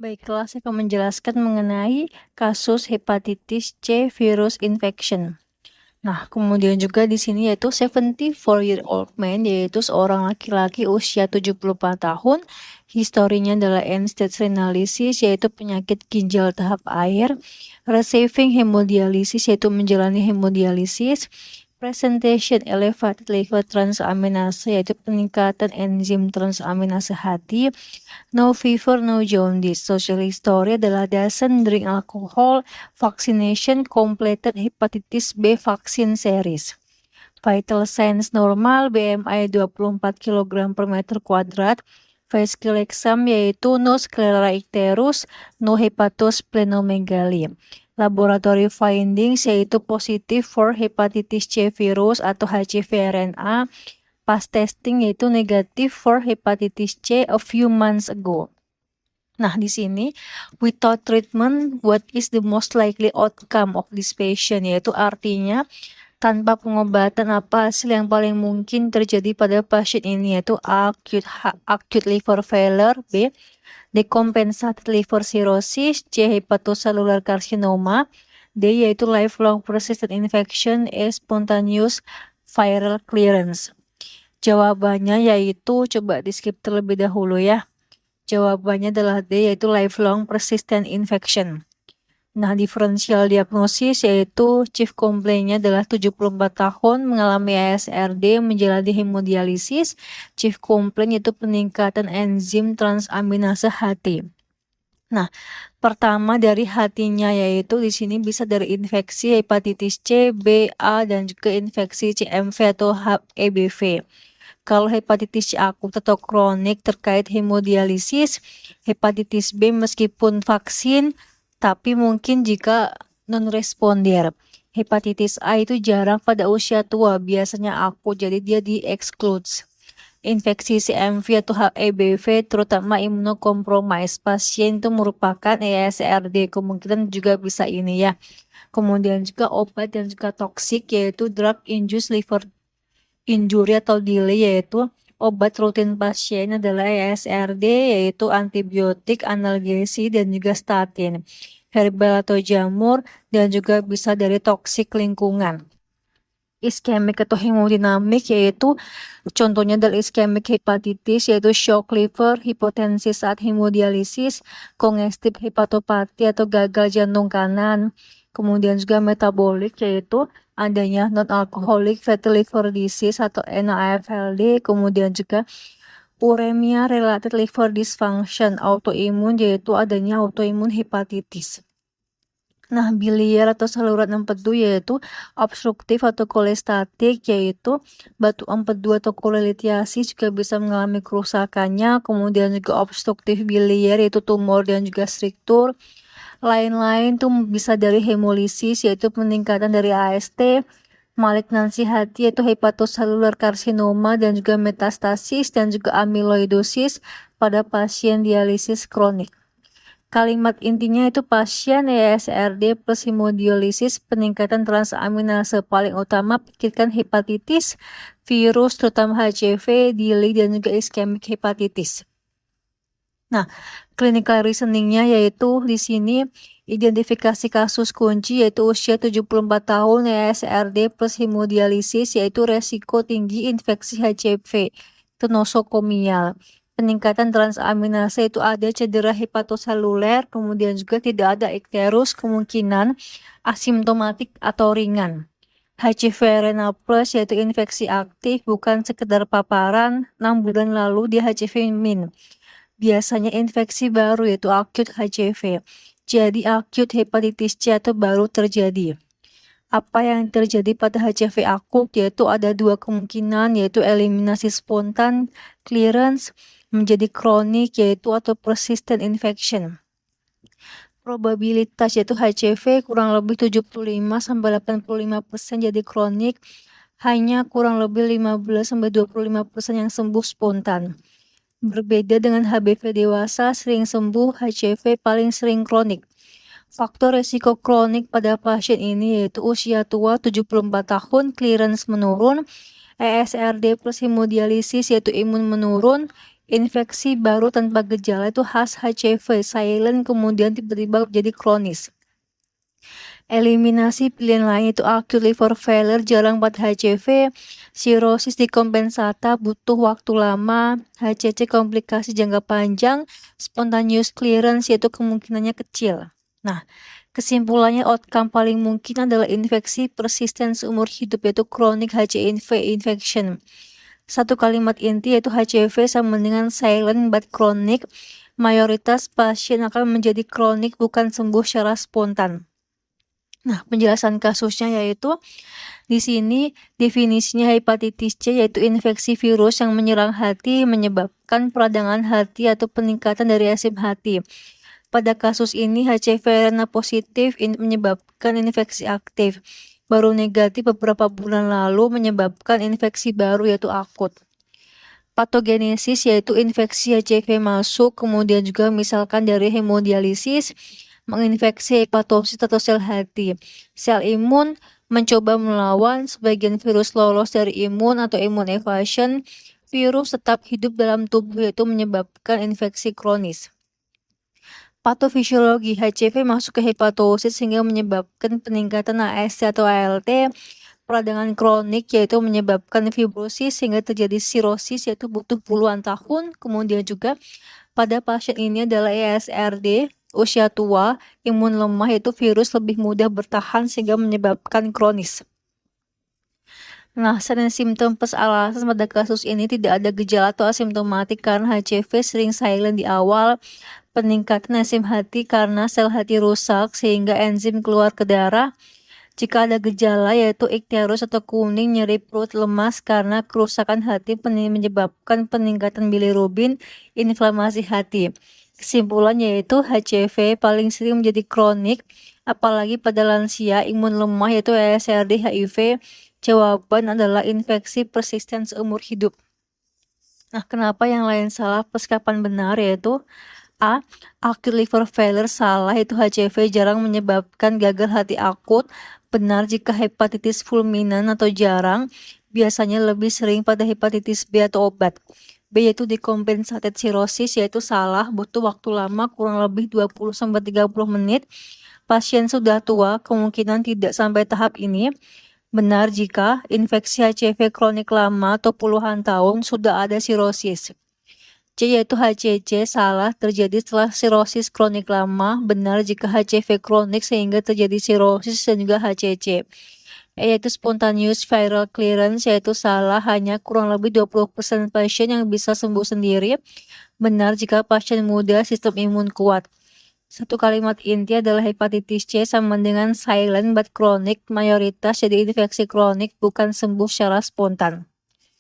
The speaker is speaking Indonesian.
Baiklah, saya akan menjelaskan mengenai kasus hepatitis C virus infection. Nah, kemudian juga di sini yaitu 74-year-old man, yaitu seorang laki-laki usia 74 tahun. Historinya adalah end-stage renal disease, yaitu penyakit ginjal tahap akhir. Receiving hemodialisis, yaitu menjalani hemodialisis. Presentation elevated liver transaminase, yaitu peningkatan enzim transaminase hati. No fever, no jaundice. Social history adalah doesn't drink alcohol. Vaccination completed hepatitis B vaccine series. Vital signs normal, BMI 24 kg per meter kuadrat. Vascular exam yaitu no sclera icterus, no hepatosplenomegaly. Laboratory findings yaitu positif for hepatitis C virus atau HCV-RNA. Past testing yaitu negatif for hepatitis C a few months ago. Nah, di sini without treatment, what is the most likely outcome of this patient? Yaitu artinya tanpa pengobatan apa hasil yang paling mungkin terjadi pada pasien ini, yaitu acute liver failure, B. Decompensated liver cirrhosis, C. Hepatocellular carcinoma, D. Yaitu lifelong persistent infection, E. Spontaneous viral clearance. Jawabannya yaitu, coba di skip terlebih dahulu ya. Jawabannya adalah D, yaitu lifelong persistent infection. Nah, diferensial diagnosis yaitu chief complaint-nya adalah 74 tahun, mengalami ASRD, menjalani hemodialisis. Chief complaint yaitu peningkatan enzim transaminase hati. Nah, pertama dari hatinya yaitu di sini bisa dari infeksi hepatitis C, B, A, dan juga infeksi CMV atau EBV. Kalau hepatitis C akut atau kronik terkait hemodialisis, hepatitis B meskipun vaksin, tapi mungkin jika non-responder. Hepatitis A itu jarang pada usia tua, biasanya akut, jadi dia di-excludes. Infeksi CMV atau HEBV terutama imunocompromised, pasien itu merupakan ASRD, kemungkinan juga bisa ini ya. Kemudian juga obat dan juga toksik yaitu drug induced liver injury atau delay, yaitu obat rutin pasien adalah ASRD yaitu antibiotik, analgesi, dan juga statin, herbal atau jamur, dan juga bisa dari toksik lingkungan. Iskemik atau hemodinamik yaitu contohnya dari iskemik hepatitis yaitu shock liver, hipotensi saat hemodialisis, kongestif hepatopati atau gagal jantung kanan. Kemudian juga metabolik yaitu adanya non-alcoholic fatty liver disease atau NAFLD. Kemudian juga uremia related liver dysfunction, autoimun yaitu adanya autoimun hepatitis. Nah, biliar atau saluran empedu yaitu obstruktif atau kolestatik, yaitu batu empedu atau kolelitiasi juga bisa mengalami kerusakannya. Kemudian juga obstruktif biliar yaitu tumor dan juga struktur. Lain-lain tuh bisa dari hemolisis yaitu peningkatan dari AST, malignansi hati yaitu hepatocellular carcinoma dan juga metastasis, dan juga amyloidosis pada pasien dialisis kronik. Kalimat intinya itu pasien ASRD plus hemodialisis, peningkatan transaminase paling utama pikirkan hepatitis, virus terutama HCV, delay, dan juga iskemik hepatitis. Nah, clinical reasoningnya yaitu di sini identifikasi kasus kunci yaitu usia 74 tahun, ASRD plus hemodialisis, yaitu resiko tinggi infeksi HCV, itu nosokomial. Peningkatan transaminase itu ada cedera hepatoseluler, kemudian juga tidak ada ikterus, kemungkinan asimptomatik atau ringan. HCV renal plus yaitu infeksi aktif, bukan sekedar paparan, 6 bulan lalu dia HCV min. Biasanya infeksi baru yaitu acute HCV. Jadi acute hepatitis C atau baru terjadi. Apa yang terjadi pada HCV akut yaitu ada dua kemungkinan, yaitu eliminasi spontan, clearance, menjadi kronik yaitu atau persistent infection. Probabilitas yaitu HCV kurang lebih 75-85% jadi kronik, hanya kurang lebih 15-25% yang sembuh spontan. Berbeda dengan HBV dewasa sering sembuh, HCV paling sering kronik. Faktor resiko kronik pada pasien ini yaitu usia tua 74 tahun, clearance menurun, ASRD plus hemodialisis yaitu imun menurun, Infeksi baru tanpa gejala itu khas HIV, silent kemudian tiba-tiba jadi kronis. Eliminasi pilihan lain itu acute liver failure jarang buat HIV, sirosis dikompensata butuh waktu lama, HCC komplikasi jangka panjang, spontaneous clearance yaitu kemungkinannya kecil. Nah, kesimpulannya outcome paling mungkin adalah infeksi persisten seumur hidup yaitu chronic HIV infection. Satu kalimat inti yaitu HIV sama dengan silent but chronic. Mayoritas pasien akan menjadi kronik bukan sembuh secara spontan. Nah, penjelasan kasusnya yaitu di sini definisinya hepatitis C yaitu infeksi virus yang menyerang hati menyebabkan peradangan hati atau peningkatan dari enzim hati. Pada kasus ini HIV RNA positif menyebabkan infeksi aktif. Baru negatif beberapa bulan lalu menyebabkan infeksi baru yaitu akut. Patogenesis yaitu infeksi HIV masuk, kemudian juga misalkan dari hemodialisis, menginfeksi hepatosit atau sel hati. Sel imun mencoba melawan, sebagian virus lolos dari imun atau immune evasion, virus tetap hidup dalam tubuh yaitu menyebabkan infeksi kronis. Patofisiologi HIV masuk ke hepatosit sehingga menyebabkan peningkatan AST atau ALT, peradangan kronik yaitu menyebabkan fibrosis sehingga terjadi sirosis yaitu butuh puluhan tahun. Kemudian juga pada pasien ini adalah ESRD, usia tua, imun lemah yaitu virus lebih mudah bertahan sehingga menyebabkan kronis. Nah, selain simptom plus alasan pada kasus ini tidak ada gejala atau asimptomatik karena HIV sering silent di awal, peningkatan enzim hati karena sel hati rusak sehingga enzim keluar ke darah. Jika ada gejala yaitu ikterus atau kuning, nyeri perut, lemas karena kerusakan hati menyebabkan peningkatan bilirubin, inflamasi hati. Kesimpulan yaitu HIV paling sering menjadi kronik, apalagi pada lansia, imun lemah yaitu ESRD HIV. Jawaban adalah infeksi persisten seumur hidup. Nah, kenapa yang lain salah plus kapan benar yaitu A. Acute liver failure salah, itu HIV jarang menyebabkan gagal hati akut. Benar jika hepatitis fulminan atau jarang, biasanya lebih sering pada hepatitis B atau obat. B yaitu decompensated cirrhosis yaitu salah, butuh waktu lama kurang lebih 20-30 menit. Pasien sudah tua kemungkinan tidak sampai tahap ini. Benar jika infeksi HIV kronik lama atau puluhan tahun sudah ada sirosis. C yaitu HCC salah, terjadi setelah sirosis kronik lama. Benar jika HIV kronik sehingga terjadi sirosis dan juga HCC. E yaitu spontaneous viral clearance yaitu salah, hanya kurang lebih 20% pasien yang bisa sembuh sendiri. Benar jika pasien muda sistem imun kuat. Satu kalimat inti adalah hepatitis C sama dengan silent but chronic, mayoritas jadi infeksi kronik bukan sembuh secara spontan.